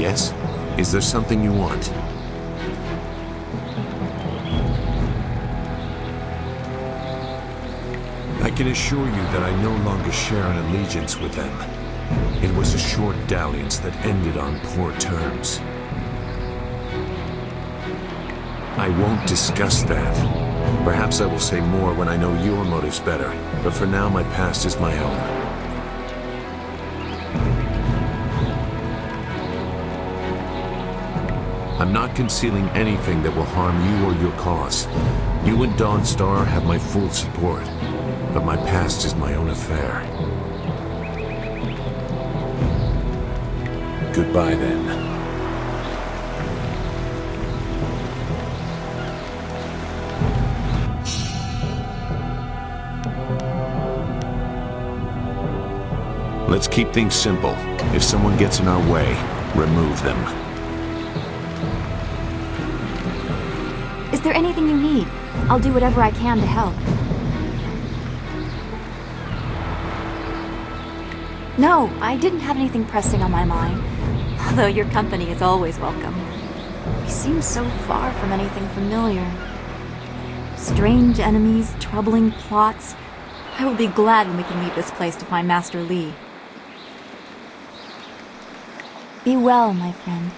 Yes? Is there something you want? I can assure you that I no longer share an allegiance with them. It was a short dalliance that ended on poor terms. I won't discuss that. Perhaps I will say more when I know your motives better, but for now my past is my own. I'm not concealing anything that will harm you or your cause. You and Dawnstar have my full support, but my past is my own affair. Goodbye then. Let's keep things simple. If someone gets in our way, remove them. Is there anything you need? I'll do whatever I can to help. No, I didn't have anything pressing on my mind. Although your company is always welcome. We seem so far from anything familiar. Strange enemies, troubling plots. I will be glad when we can leave this place to find Master Li. Be well, my friend.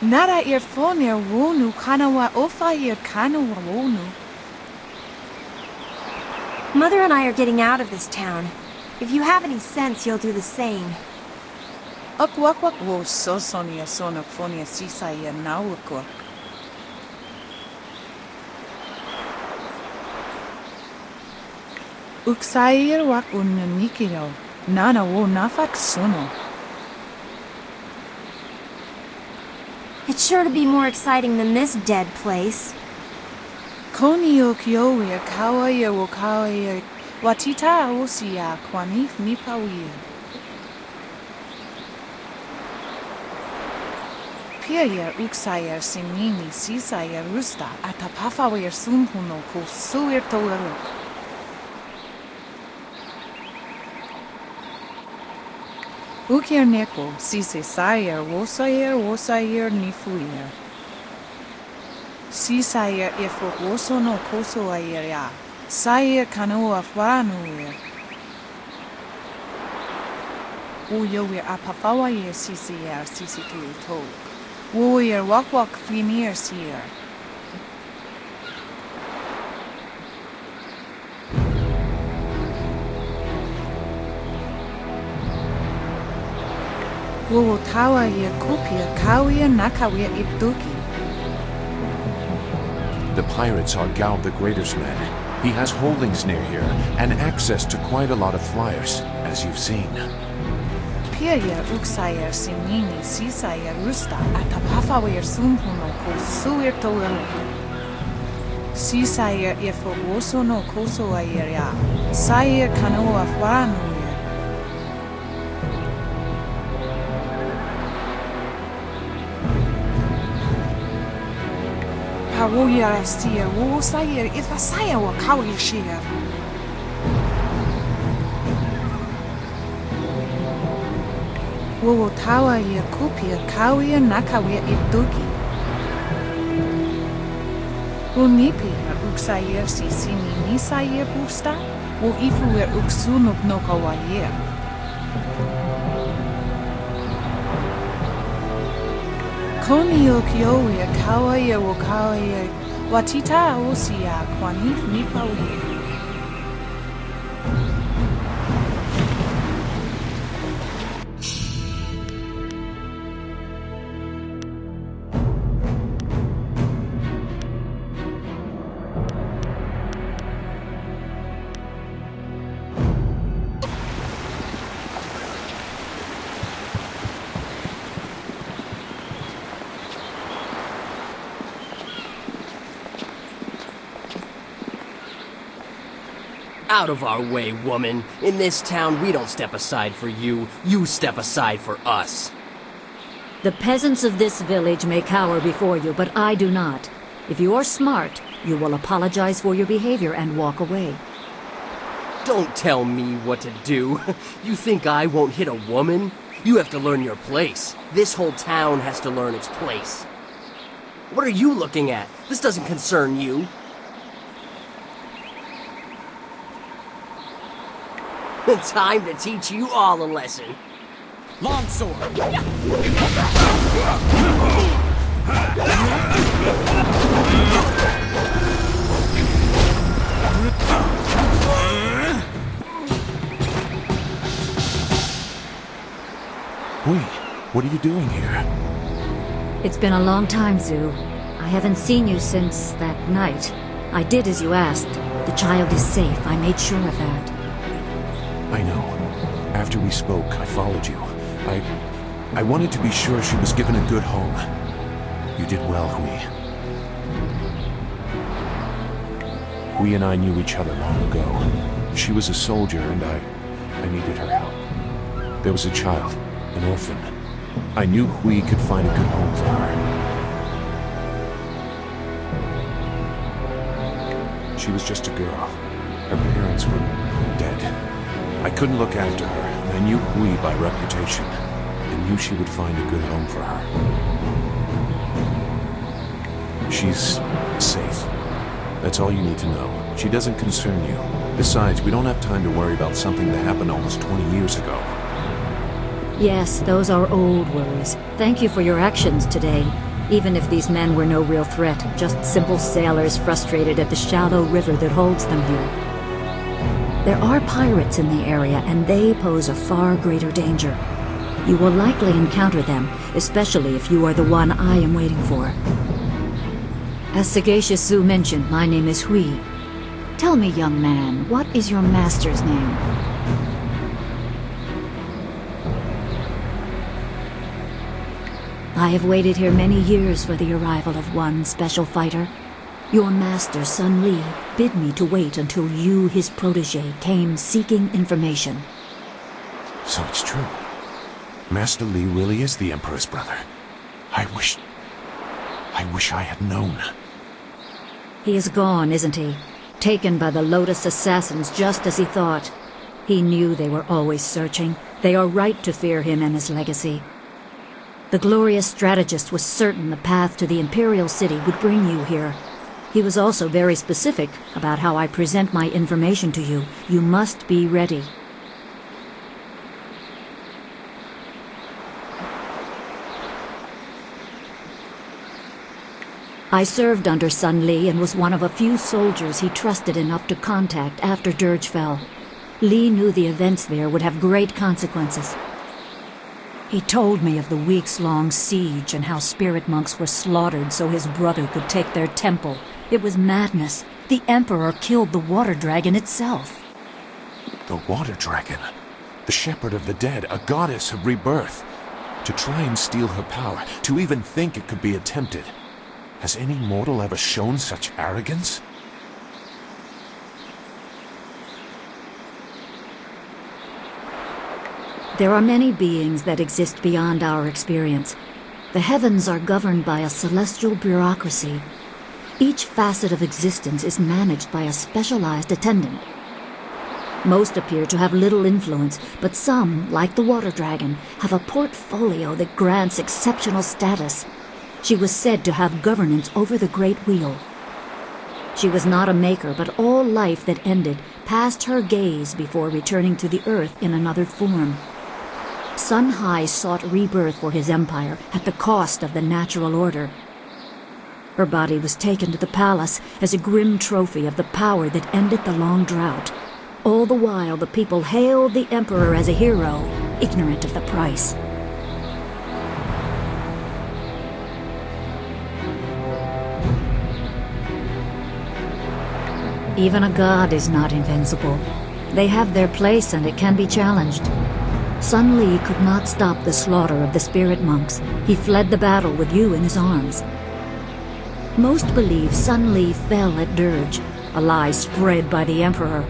Nara earphone wonu kanawa ofa kanawa wonu. Mother and I are getting out of this town. If you have any sense, you'll do the same. Akwakwak wo so sonia sona phonia sisaya nawakwa. Uksair wak unnikiro. Nana wo nafak sono. It's sure to be more exciting than this dead place. Konio kiowe kawaya wo kawaya watita osia kwani mipawi. Pia uksaya simini sisaya rusta atapafawer sumpuno ko suir toleruk. Ukir neko sise sayer wosayer nifuyer. Sisayer ifo woso no koso ayer ya. Sayer kanoa faranuyer. Uyower apafawayer sisayer sisitui to. Woyer wakwak finir sier. Wo tawa ye kupia kawia nakawia ipduki. The pirates are Gal the Greater's men. He has holdings near here, and access to quite a lot of flyers, as you've seen. Pia uksayer simini sisayer rusta atapafawer sumpuno ko suir toleruk. Sisayer ifo woso no koso ayer ya. Sayer kanoa faranuyer. Woyer astia wo sayer itva saya wa kawi shir. Wo tawa ye kupia kawi nakawia ipduki. Unipi uksayer si sini nisayer busta wo ifuer uksunuk no kawayer. Konio kiowe kawaya wo kawaya watita osia kwanif mipawi. Out of our way, woman. In this town, we don't step aside for you. You step aside for us. The peasants of this village may cower before you, but I do not. If you are smart, you will apologize for your behavior and walk away. Don't tell me what to do. You think I won't hit a woman? You have to learn your place. This whole town has to learn its place. What are you looking at? This doesn't concern you. Time to teach you all a lesson. Longsword! Hui, what are you doing here? It's been a long time, Zhu. I haven't seen you since that night. I did as you asked. The child is safe. I made sure of that. I know. After we spoke, I followed you. I wanted to be sure she was given a good home. You did well, Hui. Hui and I knew each other long ago. She was a soldier, and I needed her help. There was a child, an orphan. I knew Hui could find a good home for her. She was just a girl. Her parents were dead. I couldn't look after her, and I knew Hui by reputation. I knew she would find a good home for her. She's safe. That's all you need to know. She doesn't concern you. Besides, we don't have time to worry about something that happened almost 20 years ago. Yes, those are old worries. Thank you for your actions today. Even if these men were no real threat, just simple sailors frustrated at the shallow river that holds them here. There are pirates in the area, and they pose a far greater danger. You will likely encounter them, especially if you are the one I am waiting for. As Sagacious Zhu mentioned, my name is Hui. Tell me, young man, what is your master's name? I have waited here many years for the arrival of one special fighter. Your master, Sun Li, bid me to wait until you, his protege, came seeking information. So it's true. Master Li really is the Emperor's brother. I wish I had known. He is gone, isn't he? Taken by the Lotus assassins just as he thought. He knew they were always searching. They are right to fear him and his legacy. The glorious strategist was certain the path to the Imperial City would bring you here. He was also very specific about how I present my information to you. You must be ready. I served under Sun Li and was one of a few soldiers he trusted enough to contact after Dirge fell. Li knew the events there would have great consequences. He told me of the weeks-long siege and how spirit monks were slaughtered so his brother could take their temple. It was madness. The Emperor killed the water dragon itself. The water dragon. The shepherd of the dead, a goddess of rebirth. To try and steal her power, to even think it could be attempted. Has any mortal ever shown such arrogance? There are many beings that exist beyond our experience. The heavens are governed by a celestial bureaucracy. Each facet of existence is managed by a specialized attendant. Most appear to have little influence, but some, like the water dragon, have a portfolio that grants exceptional status. She was said to have governance over the Great Wheel. She was not a maker, but all life that ended passed her gaze before returning to the earth in another form. Sun Hai sought rebirth for his empire at the cost of the natural order. Her body was taken to the palace as a grim trophy of the power that ended the long drought. All the while, the people hailed the Emperor as a hero, ignorant of the price. Even a god is not invincible. They have their place and it can be challenged. Sun Li could not stop the slaughter of the spirit monks. He fled the battle with you in his arms. Most believe Sun Li fell at Dirge, a lie spread by the Emperor.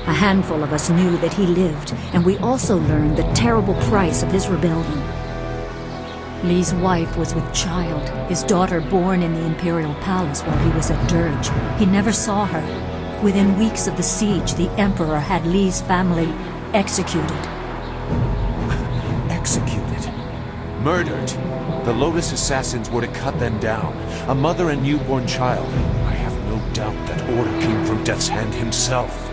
A handful of us knew that he lived, and we also learned the terrible price of his rebellion. Li's wife was with child, his daughter born in the Imperial Palace while he was at Dirge. He never saw her. Within weeks of the siege, the Emperor had Li's family executed. Executed. Murdered. The Lotus assassins were to cut them down. A mother and newborn child. I have no doubt that order came from Death's Hand himself.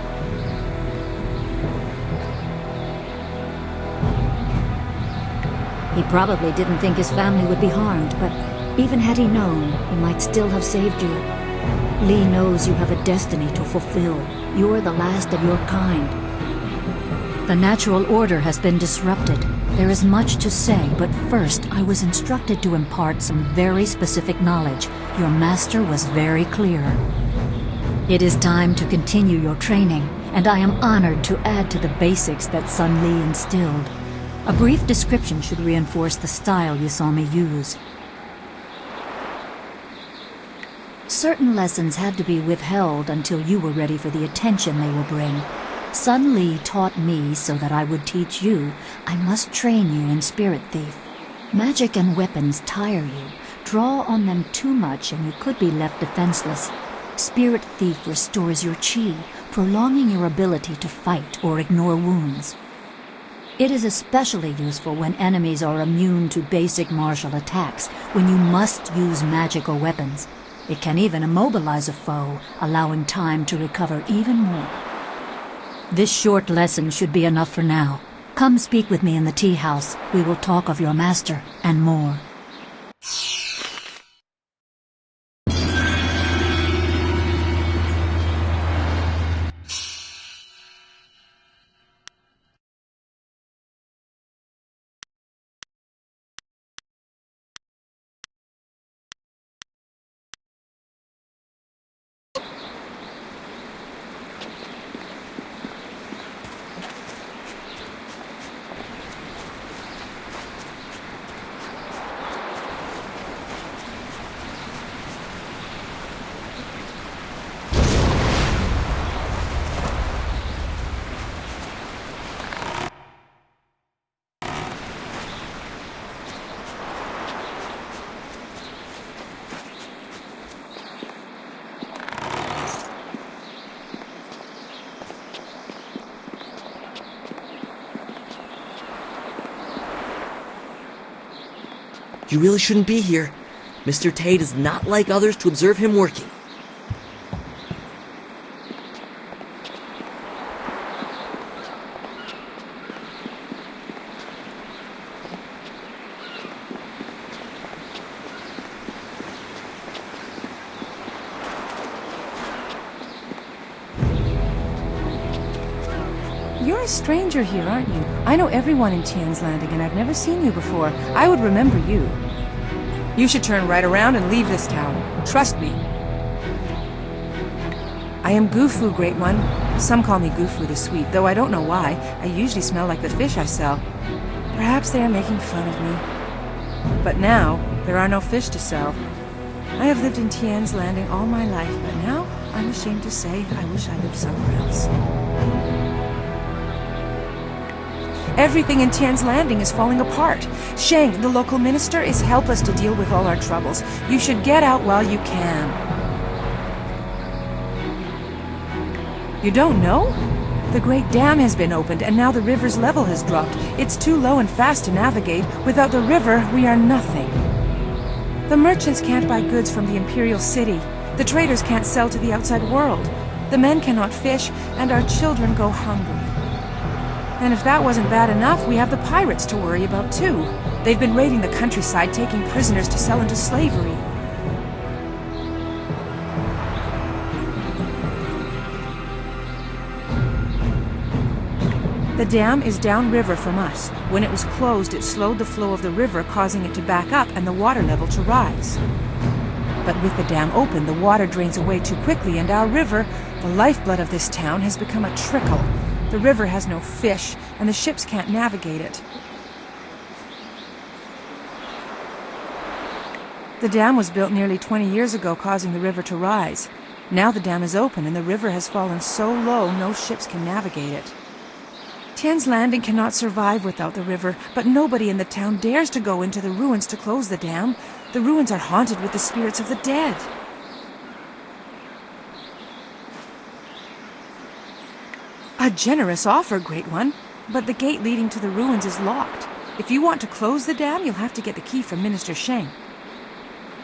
He probably didn't think his family would be harmed, but even had he known, he might still have saved you. Li knows you have a destiny to fulfill. You're the last of your kind. The natural order has been disrupted. There is much to say, but first I was instructed to impart some very specific knowledge. Your master was very clear. It is time to continue your training, and I am honored to add to the basics that Sun Li instilled. A brief description should reinforce the style you saw me use. Certain lessons had to be withheld until you were ready for the attention they will bring. Sun Li taught me so that I would teach you. I must train you in Spirit Thief. Magic and weapons tire you. Draw on them too much and you could be left defenseless. Spirit Thief restores your chi, prolonging your ability to fight or ignore wounds. It is especially useful when enemies are immune to basic martial attacks, when you must use magic or weapons. It can even immobilize a foe, allowing time to recover even more. This short lesson should be enough for now. Come speak with me in the tea house. We will talk of your master and more. You really shouldn't be here. Mr. Tay does not like others to observe him working. You're a stranger here, aren't you? I know everyone in Tian's Landing, and I've never seen you before. I would remember you. You should turn right around and leave this town. Trust me. I am Gufu, Great One. Some call me Gufu the Sweet, though I don't know why. I usually smell like the fish I sell. Perhaps they are making fun of me. But now, there are no fish to sell. I have lived in Tian's Landing all my life, but now I'm ashamed to say I wish I lived somewhere else. Everything in Tian's Landing is falling apart. Sheng, the local minister, is helpless to deal with all our troubles. You should get out while you can. You don't know? The Great Dam has been opened, and now the river's level has dropped. It's too low and fast to navigate. Without the river, we are nothing. The merchants can't buy goods from the Imperial City. The traders can't sell to the outside world. The men cannot fish, and our children go hungry. And if that wasn't bad enough, we have the pirates to worry about too. They've been raiding the countryside, taking prisoners to sell into slavery. The dam is downriver from us. When it was closed, it slowed the flow of the river, causing it to back up and the water level to rise. But with the dam open, the water drains away too quickly, and our river, the lifeblood of this town, has become a trickle. The river has no fish, and the ships can't navigate it. The dam was built nearly 20 years ago, causing the river to rise. Now the dam is open and the river has fallen so low no ships can navigate it. Tien's Landing cannot survive without the river, but nobody in the town dares to go into the ruins to close the dam. The ruins are haunted with the spirits of the dead. A generous offer, Great One, but the gate leading to the ruins is locked. If you want to close the dam, you'll have to get the key from Minister Sheng.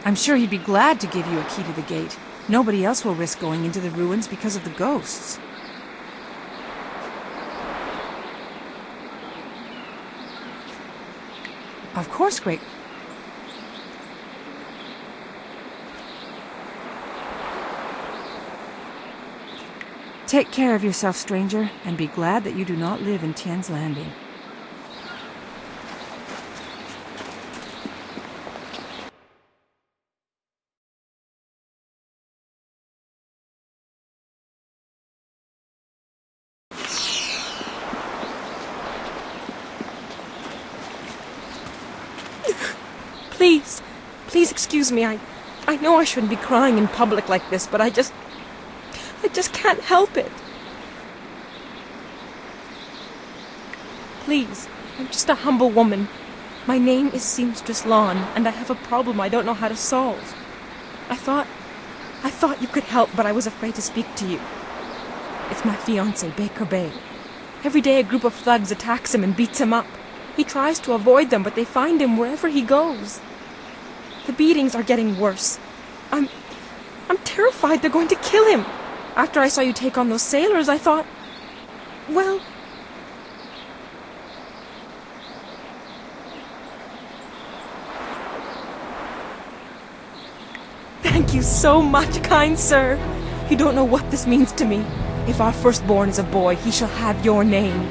I'm sure he'd be glad to give you a key to the gate. Nobody else will risk going into the ruins because of the ghosts. Of course, Great. Take care of yourself, stranger, and be glad that you do not live in Tien's Landing. Please excuse me. I know I shouldn't be crying in public like this, but I just can't help it. Please, I'm just a humble woman. My name is Seamstress Lawn, and I have a problem I don't know how to solve. I thought you could help, but I was afraid to speak to you. It's my fiancé, Baker Bay. Every day a group of thugs attacks him and beats him up. He tries to avoid them, but they find him wherever he goes. The beatings are getting worse. I'm terrified they're going to kill him. After I saw you take on those sailors, I thought, well... Thank you so much, kind sir. You don't know what this means to me. If our firstborn is a boy, he shall have your name.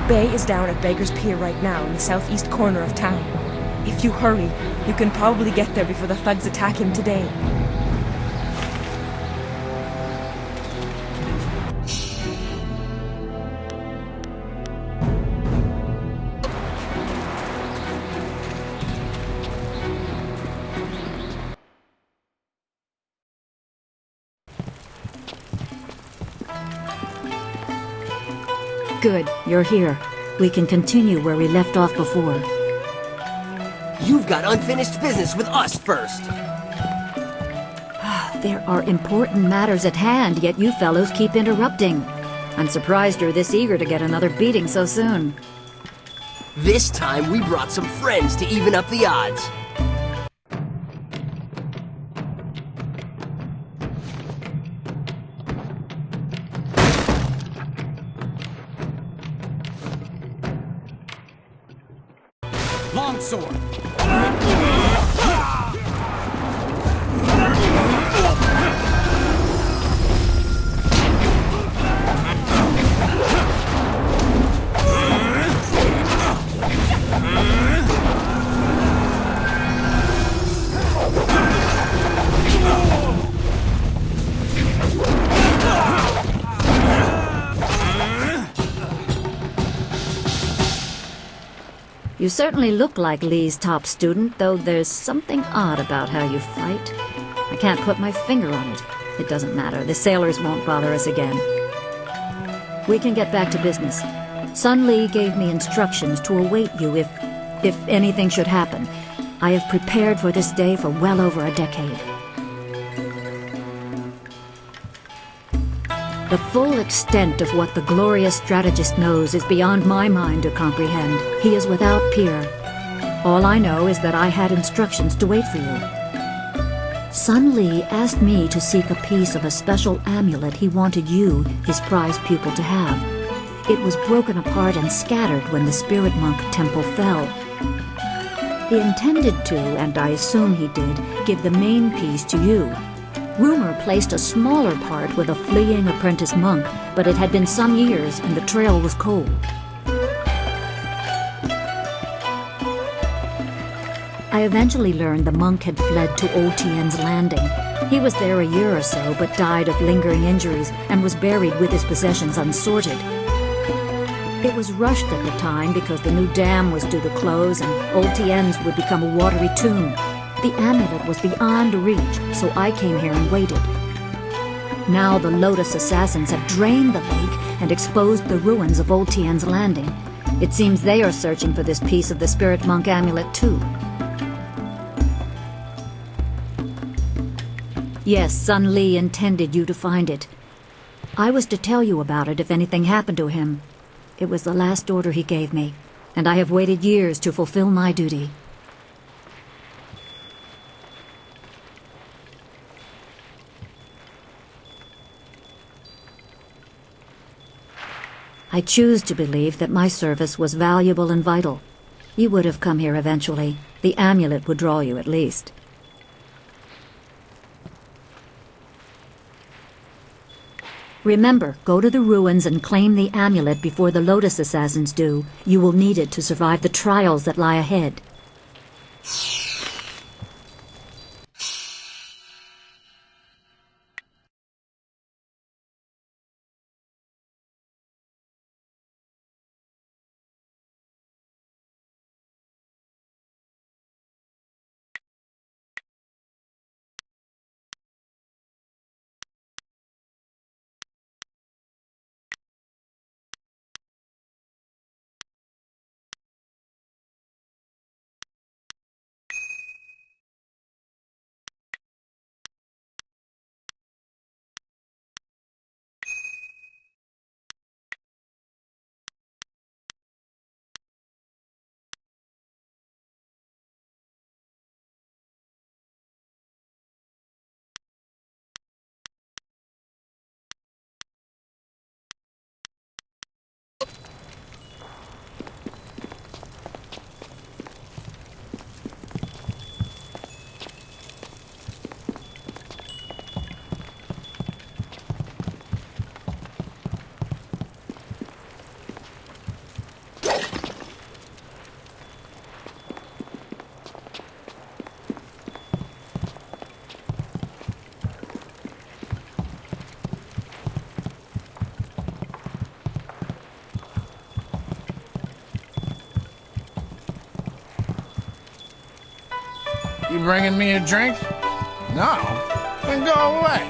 Bay is down at Beggar's Pier right now, in the southeast corner of town. If you hurry, you can probably get there before the thugs attack him today. Good, you're here. We can continue where we left off before. You've got unfinished business with us first. There are important matters at hand, yet you fellows keep interrupting. I'm surprised you're this eager to get another beating so soon. This time we brought some friends to even up the odds. Longsword! You certainly look like Lee's top student, though there's something odd about how you fight. I can't put my finger on it. It doesn't matter. The sailors won't bother us again. We can get back to business. Sun Lee gave me instructions to await you if anything should happen. I have prepared for this day for well over a decade. The full extent of what the glorious strategist knows is beyond my mind to comprehend. He is without peer. All I know is that I had instructions to wait for you. Sun Lee asked me to seek a piece of a special amulet he wanted you, his prized pupil, to have. It was broken apart and scattered when the Spirit Monk Temple fell. He intended to, and I assume he did, give the main piece to you. Rumor placed a smaller part with a fleeing apprentice monk, but it had been some years and the trail was cold. I eventually learned the monk had fled to Old Tien's Landing. He was there a year or so, but died of lingering injuries and was buried with his possessions unsorted. It was rushed at the time because the new dam was due to close and Old Tien's would become a watery tomb. The amulet was beyond reach, so I came here and waited. Now the Lotus assassins have drained the lake and exposed the ruins of Old Tien's landing. It seems they are searching for this piece of the Spirit Monk amulet too. Yes, Sun Li intended you to find it. I was to tell you about it if anything happened to him. It was the last order he gave me, and I have waited years to fulfill my duty. I choose to believe that my service was valuable and vital. You would have come here eventually. The amulet would draw you at least. Remember, go to the ruins and claim the amulet before the Lotus assassins do. You will need it to survive the trials that lie ahead. You bringing me a drink? No? Then go away.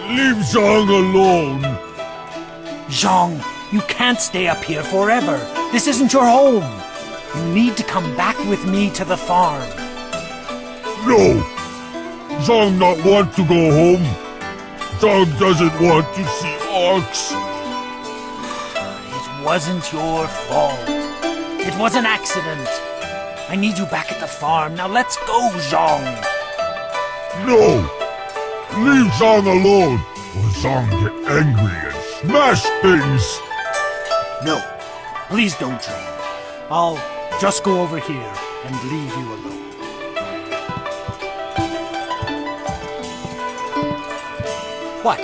Leave Zhang alone. Zhang, you can't stay up here forever. This isn't your home. You need to come back with me to the farm. No. Zhang not want to go home. Zhang doesn't want to see Ox. It wasn't your fault. It was an accident. I need you back at the farm. Now let's go, Zhang. No. Leave Zhang alone, or Zhang get angry and smash things. No, please don't, Zhang. I'll just go over here and leave you alone. What?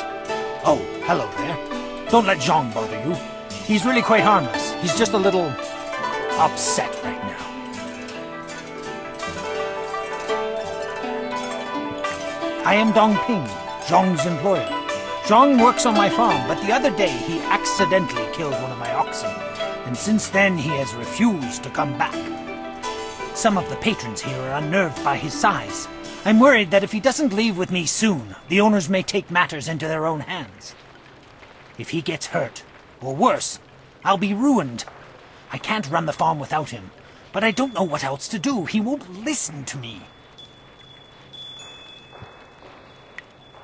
Oh, hello there. Don't let Zhang bother you. He's really quite harmless. He's just a little upset right now. I am Dongping, Zhang's employer. Zhang works on my farm, but the other day he accidentally killed one of my oxen, and since then he has refused to come back. Some of the patrons here are unnerved by his size. I'm worried that if he doesn't leave with me soon, the owners may take matters into their own hands. If he gets hurt, or worse, I'll be ruined. I can't run the farm without him, but I don't know what else to do. He won't listen to me.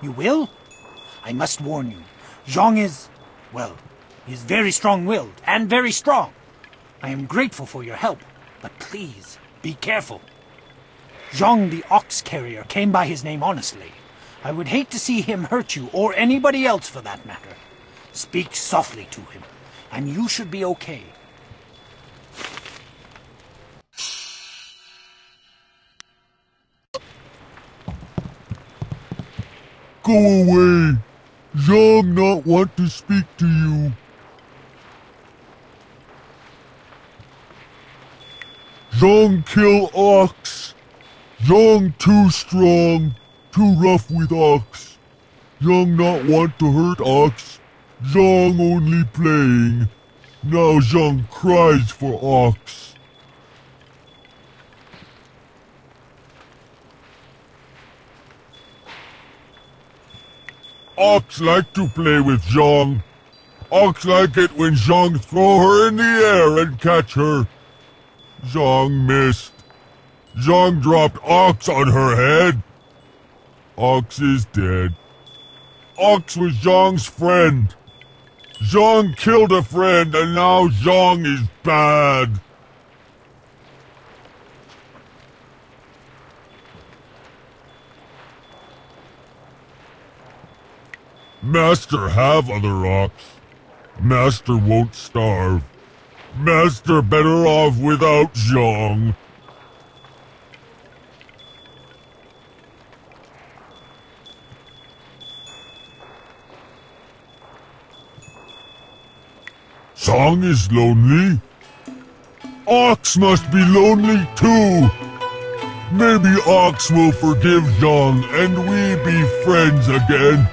You will? I must warn you. Zhang is, well, he's very strong-willed and very strong. I am grateful for your help, but please, be careful. Zhang the ox carrier came by his name honestly. I would hate to see him hurt you, or anybody else for that matter. Speak softly to him, and you should be okay. Go away. Zhang not want to speak to you. Zhang kill ox. Zhang too strong, too rough with ox. Zhang not want to hurt ox. Zhang only playing. Now Zhang cries for Ox. Ox like to play with Zhang. Ox like it when Zhang throw her in the air and catch her. Zhang missed. Zhang dropped Ox on her head. Ox is dead. Ox was Zhang's friend. Zhang killed a friend and now Zhang is bad. Master have other Ox. Master won't starve. Master better off without Zhang. Zhang is lonely. Ox must be lonely too. Maybe Ox will forgive Zhang and we be friends again.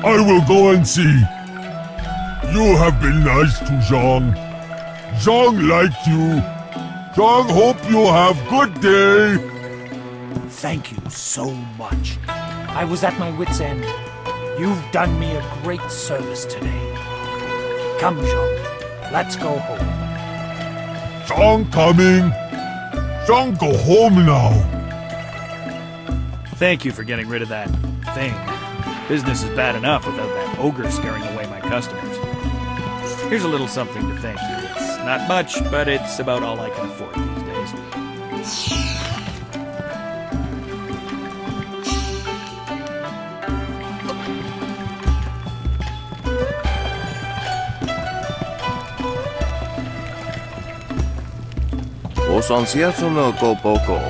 I will go and see. You have been nice to Zhang. Zhang liked you. Zhang hope you have good day. Thank you so much. I was at my wit's end. You've done me a great service today. Come, Zhang. Let's go home. Zhang coming. Zhang go home now. Thank you for getting rid of that thing. Business is bad enough without that ogre scaring away my customers. Here's a little something to thank you. It's not much, but it's about all I can afford these days. Osanciato no go boko.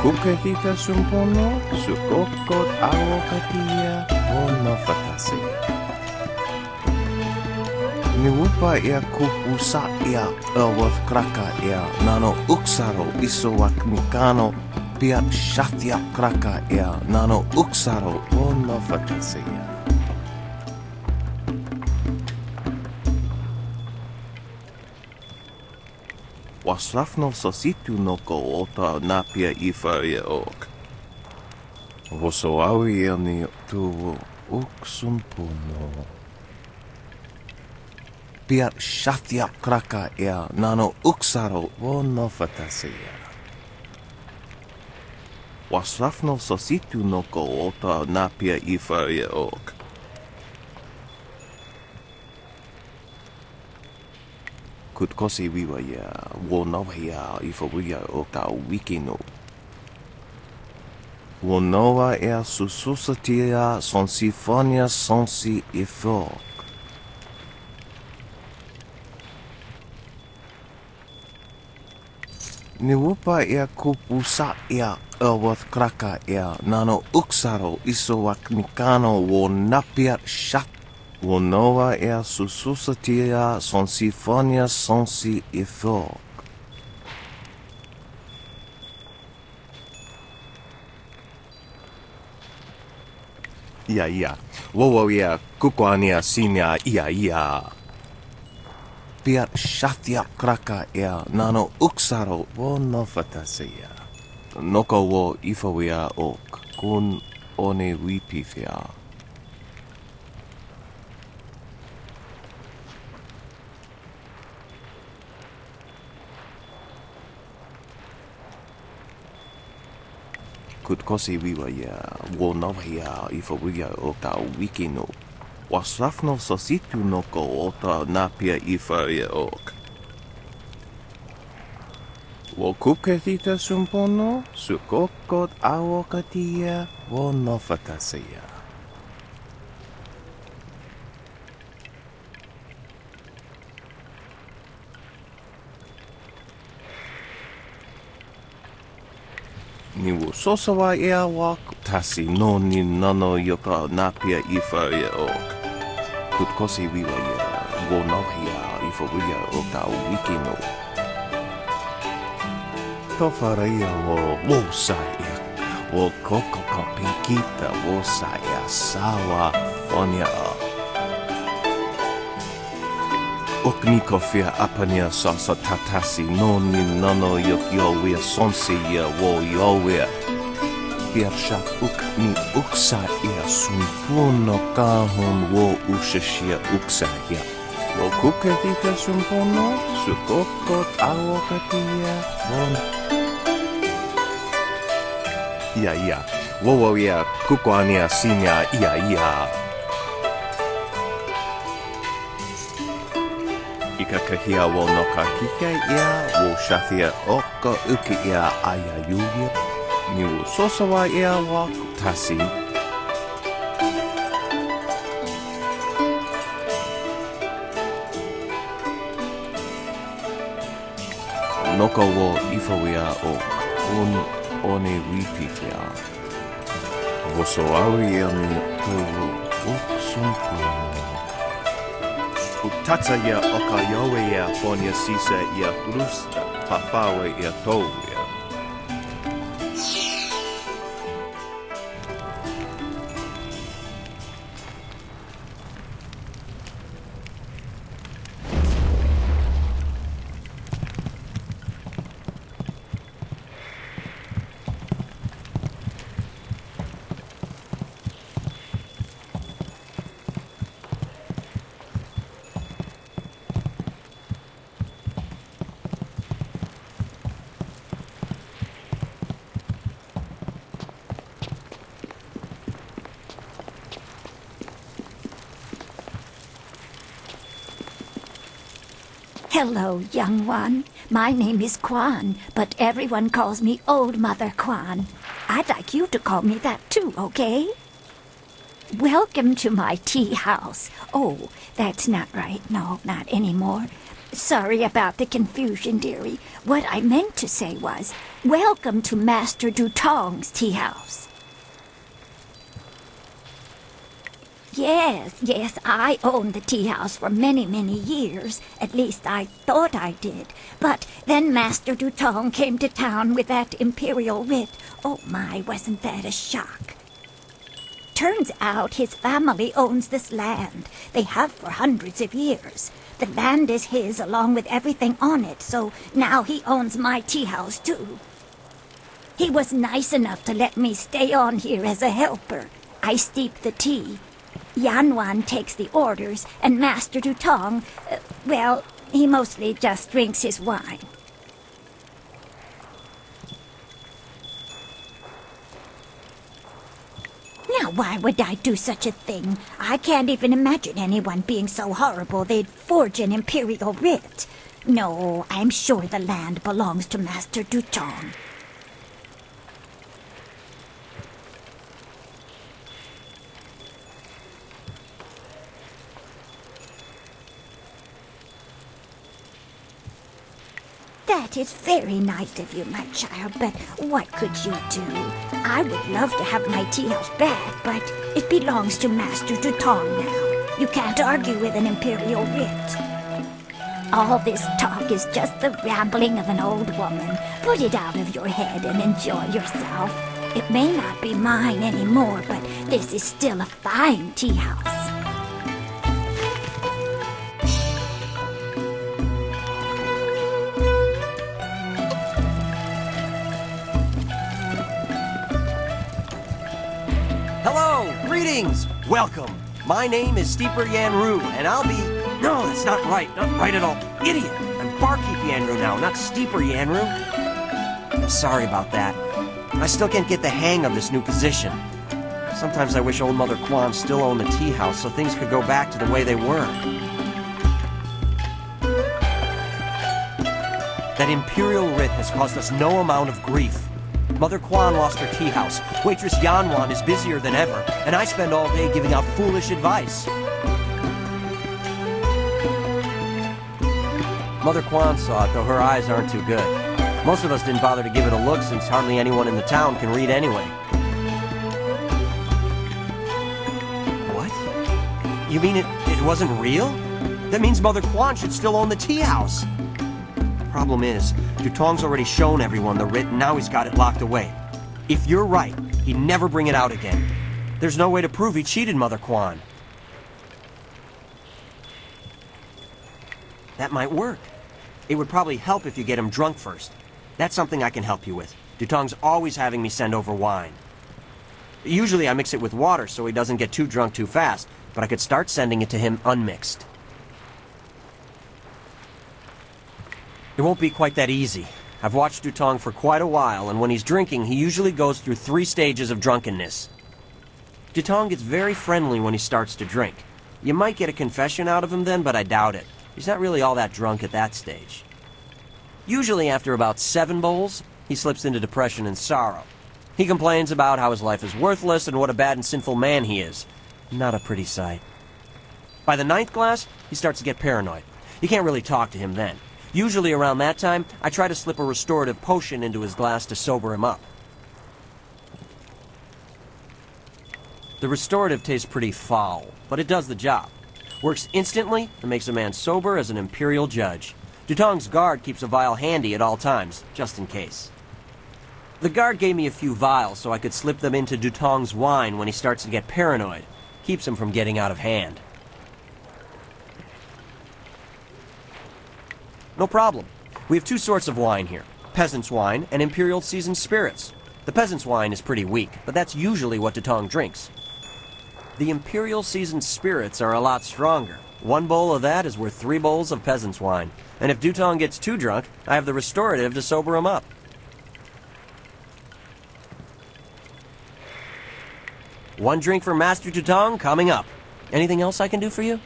Kukahita sumpono, sukokot awokatia, ono fatasi. Niwupa ia kupusa ia ewath kraka ia nano uksaro isowak mikano pia shatia kraka ia nano uksaro ono fatasi. Wasrafno sositu no ko ota napia ifaria ok. Vosoawi ani tu uksumpuno. Pia shatia kraka ea nano uksaro vono fatasia. Wasrafno sositu no ko ota napia ifaria ok. Kutkosi wiwa ya wonowa ya ifawiya o ka wikino. Wonowa ya sususatia son sifonia sonsi ifok. Niwupa ya kupusa ya ewath kraka ya nano uksaro isowak mikano wo napia shat. Wonoa ea sususatia son sifonia sonsi ifok. Ia. Wowo ia kukwania sinia ia. Pia shatia kraka ea nano uksaro wono fatasia. Noko wo ifawia ok kun one wipifia. Kutkosi wiwa ya wonowa ya ifawiya o ka wikino. Wasrafno sositu no ko ota napia ifaria ok. Wokukehita sumpono, sukokot awokatia, wonofatasia. Niwu sosawa ea wak, tasi no ni nano yoka napia ifaria ok. Kutkosi wiwa ya wonowa ya ifawiya o ka wikino. tofaria wo wosaya. Wo kokoko pikita wosaya sawa fonia. Uknikofia apania sasa tatasi noni nono yokyo sonsi ya wo yowia. Piershat ukni uksa ia sumpuno kahon wo ushashia uksa ya. Wo kuketita sumpuno sukokot awokatia bon. Ia. Wo ia kukwania sinya ia. Ikakahia wo noka kike ia wo shathia oka uki ia ayayuya. Ni wo sosawa ia wa tasi. Noka wo ifawia o one wipifia. Wo soawi ia ni tuwo uksumpuno. Utatsa ia oka yowe ia fonia sisa ia rusta pafawe ia toia. Hello, young one. My name is Kwan, but everyone calls me Old Mother Kwan. I'd like you to call me that too, okay? Welcome to my tea house. Oh, that's not right. No, not anymore. Sorry about the confusion, dearie. What I meant to say was, welcome to Master Dutong's tea house. Yes, I owned the tea house for many, many years. At least I thought I did. But then Master Dutong came to town with that imperial writ. Oh my, wasn't that a shock? Turns out his family owns this land. They have for hundreds of years. The land is his along with everything on it, so now he owns my tea house too. He was nice enough to let me stay on here as a helper. I steep the tea. Yanwan takes the orders, and Master Dutong, well, he mostly just drinks his wine. Now, why would I do such a thing? I can't even imagine anyone being so horrible they'd forge an imperial writ. No, I'm sure the land belongs to Master Dutong. That is very nice of you, my child, but what could you do? I would love to have my tea house back, but it belongs to Master Dutong now. You can't argue with an imperial writ. All this talk is just the rambling of an old woman. Put it out of your head and enjoy yourself. It may not be mine anymore, but this is still a fine tea house. Hello! Greetings! Welcome! My name is Steeper Yanru, and I'll be... No, that's not right. Not right at all. Idiot! I'm Barkeep Yanru now, not Steeper Yanru. I'm sorry about that. I still can't get the hang of this new position. Sometimes I wish Old Mother Kwan still owned the tea house so things could go back to the way they were. That imperial writ has caused us no amount of grief. Mother Kwan lost her tea house. Waitress Yanwan is busier than ever, and I spend all day giving out foolish advice. Mother Kwan saw it, though her eyes aren't too good. Most of us didn't bother to give it a look since hardly anyone in the town can read anyway. What? You mean it wasn't real? That means Mother Kwan should still own the tea house. Problem is, Dutong's already shown everyone the writ and now he's got it locked away. If you're right, he'd never bring it out again. There's no way to prove he cheated Mother Quan. That might work. It would probably help if you get him drunk first. That's something I can help you with. Dutong's always having me send over wine. Usually I mix it with water so he doesn't get too drunk too fast, but I could start sending it to him unmixed. It won't be quite that easy. I've watched Dutong for quite a while, and when he's drinking, he usually goes through 3 stages of drunkenness. Dutong gets very friendly when he starts to drink. You might get a confession out of him then, but I doubt it. He's not really all that drunk at that stage. Usually after about 7 bowls, he slips into depression and sorrow. He complains about how his life is worthless and what a bad and sinful man he is. Not a pretty sight. By the 9th glass, he starts to get paranoid. You can't really talk to him then. Usually around that time, I try to slip a restorative potion into his glass to sober him up. The restorative tastes pretty foul, but it does the job. Works instantly and makes a man sober as an imperial judge. Dutong's guard keeps a vial handy at all times, just in case. The guard gave me a few vials so I could slip them into Dutong's wine when he starts to get paranoid. Keeps him from getting out of hand. No problem. We have 2 sorts of wine here. Peasant's wine and imperial seasoned spirits. The peasant's wine is pretty weak, but that's usually what Dutong drinks. The imperial seasoned spirits are a lot stronger. 1 bowl of that is worth 3 bowls of peasant's wine. And if Dutong gets too drunk, I have the restorative to sober him up. One drink for Master Dutong coming up. Anything else I can do for you?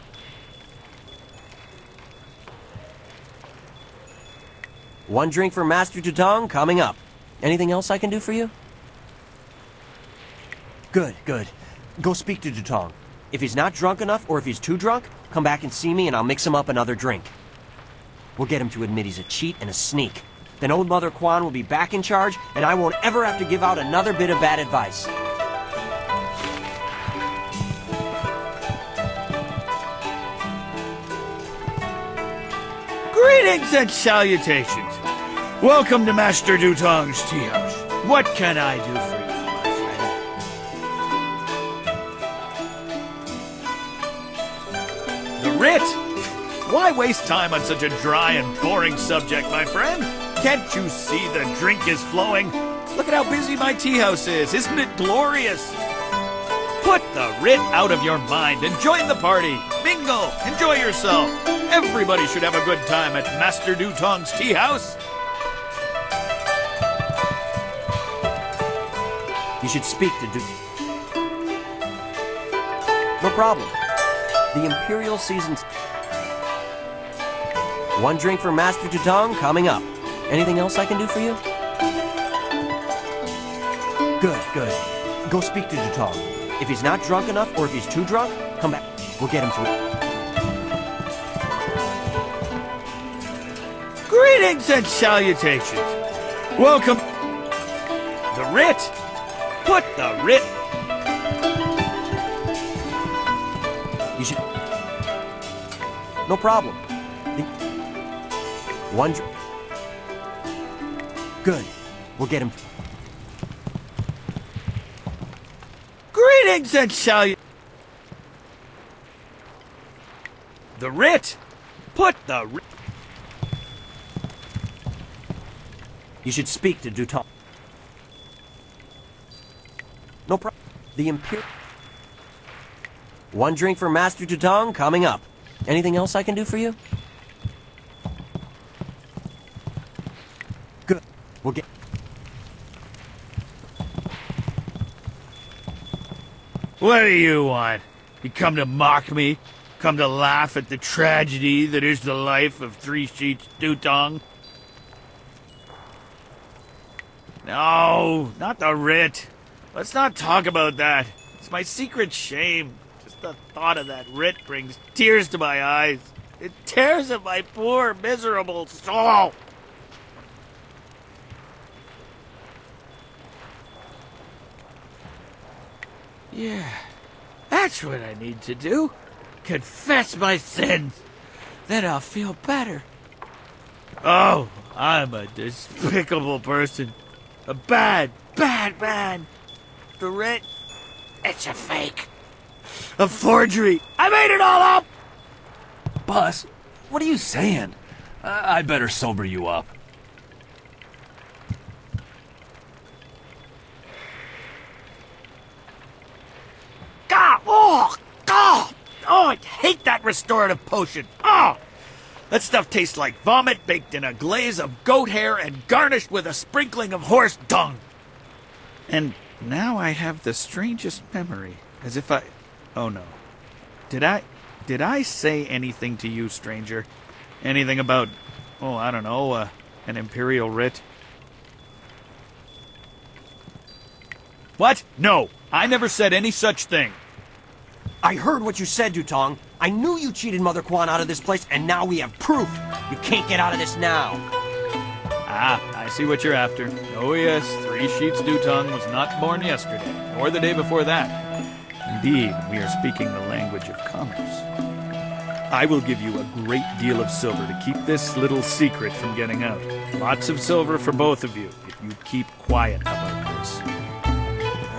One drink for Master Dutong coming up. Anything else I can do for you? Good, good. Go speak to Dutong. If he's not drunk enough, or if he's too drunk, come back and see me and I'll mix him up another drink. We'll get him to admit he's a cheat and a sneak. Then old Mother Quan will be back in charge, and I won't ever have to give out another bit of bad advice. Greetings and salutations. Welcome to Master Dutong's tea house. What can I do for you, my friend? The writ? Why waste time on such a dry and boring subject, my friend? Can't you see the drink is flowing? Look at how busy my tea house is. Isn't it glorious? Put the writ out of your mind and join the party. Mingle. Enjoy yourself. Everybody should have a good time at Master Dutong's tea house. You should speak to No problem. The Imperial Seasons... One drink for Master Dutong coming up. Anything else I can do for you? Good, good. Go speak to Dutong. If he's not drunk enough, or if he's too drunk, come back. We'll get him to it. Greetings and salutations. Welcome. The writ. Put the writ. You should... No problem. One Good. We'll get him... Greetings and salutations. The writ. Put the writ. You should speak to Dutong. No problem. The Imperial... One drink for Master Dutong coming up. Anything else I can do for you? Good. We'll get... What do you want? You come to mock me? Come to laugh at the tragedy that is the life of Three Sheets Dutong? No, not the writ. Let's not talk about that. It's my secret shame. Just the thought of that writ brings tears to my eyes. It tears at my poor, miserable soul. Yeah, that's what I need to do. Confess my sins. Then I'll feel better. Oh, I'm a despicable person. A bad, bad man. The writ, it's a fake. A forgery. I made it all up! Bus, what are you saying? I better sober you up. God! Oh! God! Oh, I hate that restorative potion! Oh! That stuff tastes like vomit baked in a glaze of goat hair and garnished with a sprinkling of horse dung. And now I have the strangest memory, as if I... Oh no. Did I say anything to you, stranger? Anything about, oh, I don't know, an imperial writ? What? No, I never said any such thing. I heard what you said, Dutong. I knew you cheated Mother Quan out of this place, and now we have proof. You can't get out of this now. Ah, I see what you're after. Oh yes, 3 Sheets Dutong was not born yesterday, or the day before that. Indeed, we are speaking the language of commerce. I will give you a great deal of silver to keep this little secret from getting out. Lots of silver for both of you, if you keep quiet about this.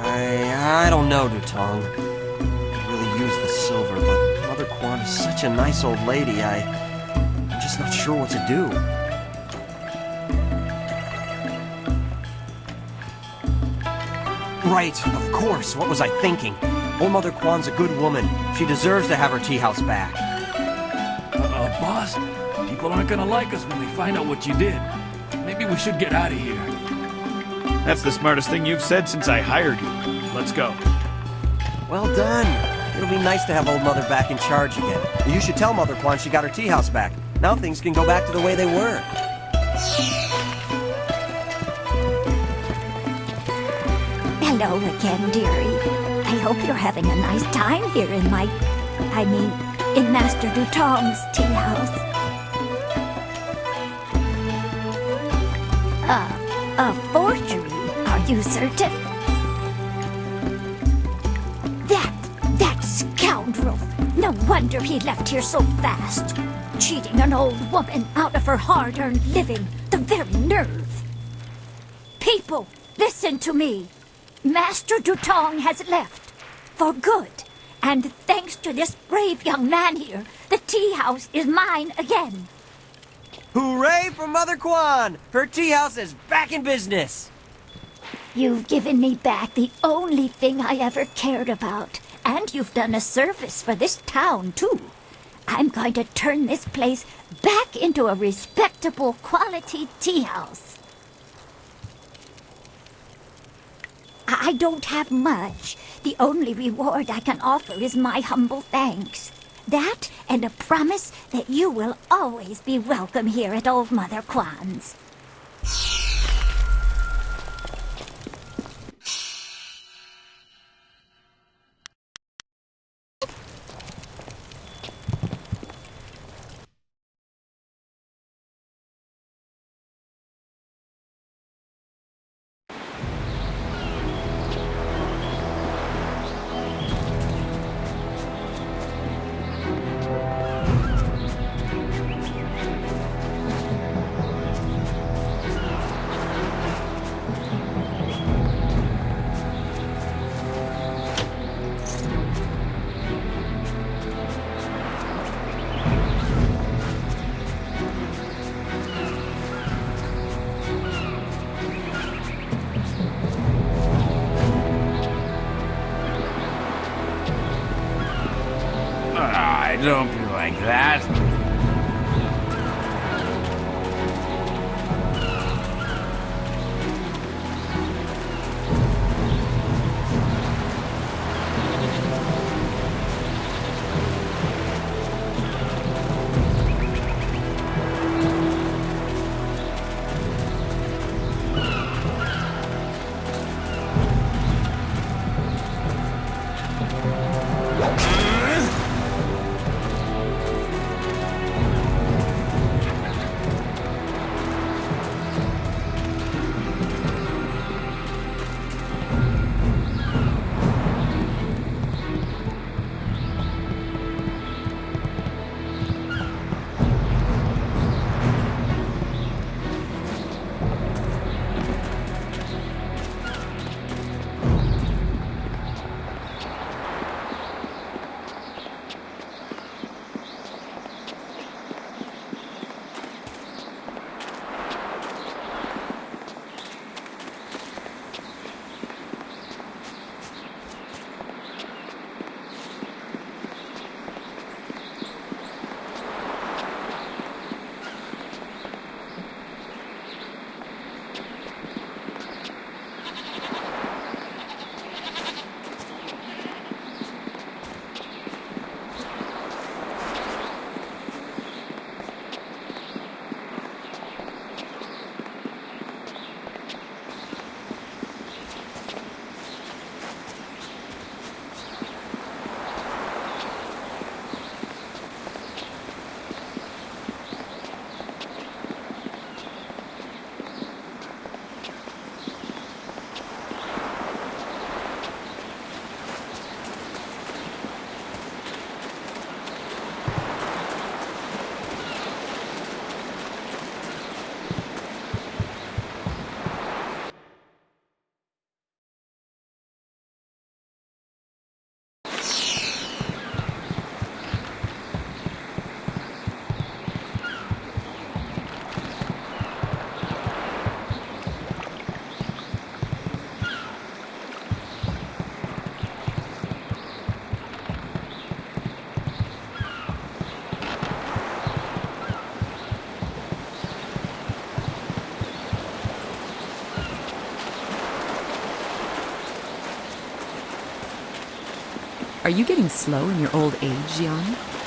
I don't know, Dutong. Could really use the silver, but Mother Quan is such a nice old lady, I'm just not sure what to do. Right, of course. What was I thinking? Old Mother Quan's a good woman. She deserves to have her tea house back. Boss, people aren't gonna like us when they find out what you did. Maybe we should get out of here. That's the smartest thing you've said since I hired you. Let's go. Well done. It'll be nice to have old Mother back in charge again. You should tell Mother Quan she got her tea house back. Now things can go back to the way they were. Hello again, dearie. I hope you're having a nice time here in in Master Dutong's tea house. A forgery, are you certain? That scoundrel! No wonder he left here so fast. Cheating an old woman out of her hard-earned living. The very nerve. People, listen to me. Master Dutong has left. For good. And thanks to this brave young man here, the tea house is mine again. Hooray for Mother Quan! Her tea house is back in business! You've given me back the only thing I ever cared about. And you've done a service for this town, too. I'm going to turn this place back into a respectable quality tea house. I don't have much. The only reward I can offer is my humble thanks. That and a promise that you will always be welcome here at Old Mother Quan's. Don't be like that. Are you getting slow in your old age, Jan?